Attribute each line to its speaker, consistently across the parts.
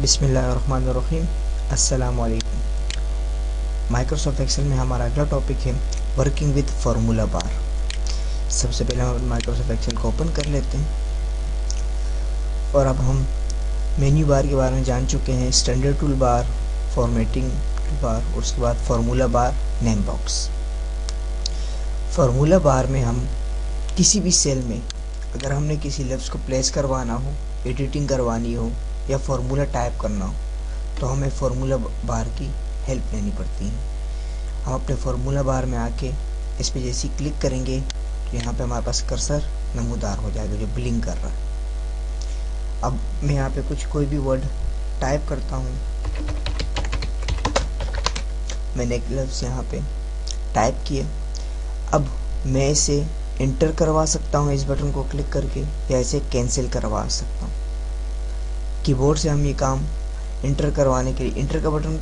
Speaker 1: बिस्मिल्लाहिर्रहमानिर्रहीम। अस्सलामु अलैकुम। माइक्रोसॉफ्ट एक्सेल में हमारा अगला टॉपिक है वर्किंग विद फार्मूला बार। सबसे पहले हम माइक्रोसॉफ्ट एक्सेल को ओपन कर लेते हैं और अब हम मेन्यू बार के बारे में जान चुके हैं। Standard tool bar, formatting tool bar, उसके बाद फार्मूला बार, नेम बॉक्स। फार्मूला बार में हम किसी भी सेल में अगर हमने किसी लफ्ज़ को प्लेस करवाना हो, एडिटिंग करवानी हो या फार्मूला टाइप करना हो तो हमें फार्मूला बार की हेल्प लेनी पड़ती है। हम अपने फार्मूला बार में आके इस पे जैसे ही क्लिक करेंगे तो यहाँ पे हमारे पास कर्सर नमूदार हो जाएगा जो ब्लिंक कर रहा है। अब मैं यहाँ पे कोई भी वर्ड टाइप करता हूँ। मैंने एक लफ्ज़ यहाँ पे टाइप किया। अब मैं इसे इंटर करवा सकता हूँ इस बटन को क्लिक करके, या इसे कैंसिल करवा सकता हूँ। कीबोर्ड से हम ये काम इंटर करवाने के लिए इंटर का बटन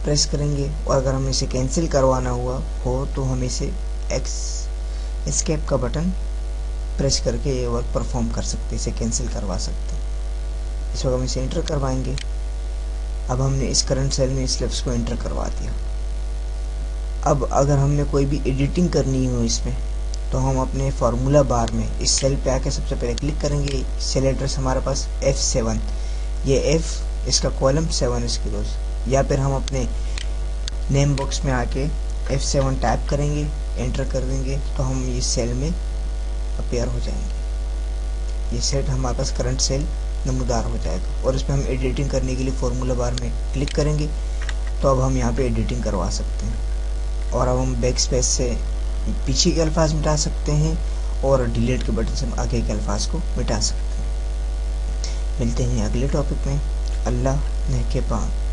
Speaker 1: प्रेस करेंगे, और अगर हमें इसे कैंसिल करवाना हुआ हो तो हम इसे एस्केप का बटन प्रेस करके ये वर्क परफॉर्म कर सकते हैं, इसे कैंसिल करवा सकते हैं। इस वक्त हम इसे इंटर करवाएंगे। अब हमने इस करंट सेल में इस लफ्ज़ को इंटर करवा दिया। अब अगर हमने कोई भी एडिटिंग करनी हो इसमें तो हम अपने फार्मूला बार में इस सेल पे आके सबसे पहले क्लिक करेंगे। सेल एड्रेस हमारे पास F7, ये F इसका कॉलम 7 इसकी रोज, या फिर हम अपने नेम बॉक्स में आके F7 टाइप करेंगे, एंटर कर देंगे तो हम ये सेल में अपीयर हो जाएंगे। ये सेट हमारे पास करंट सेल नमूदार हो जाएगा और इसमें हम एडिटिंग करने के लिए फार्मूला बार में क्लिक करेंगे तो अब हम यहाँ पे एडिटिंग करवा सकते हैं। और अब हम बैक स्पेस से पीछे के अल्फाज मिटा सकते हैं और डिलीट के बटन से आगे के अल्फाज को मिटा सकते हैं। मिलते हैं अगले टॉपिक में। अल्लाह ने के बाद।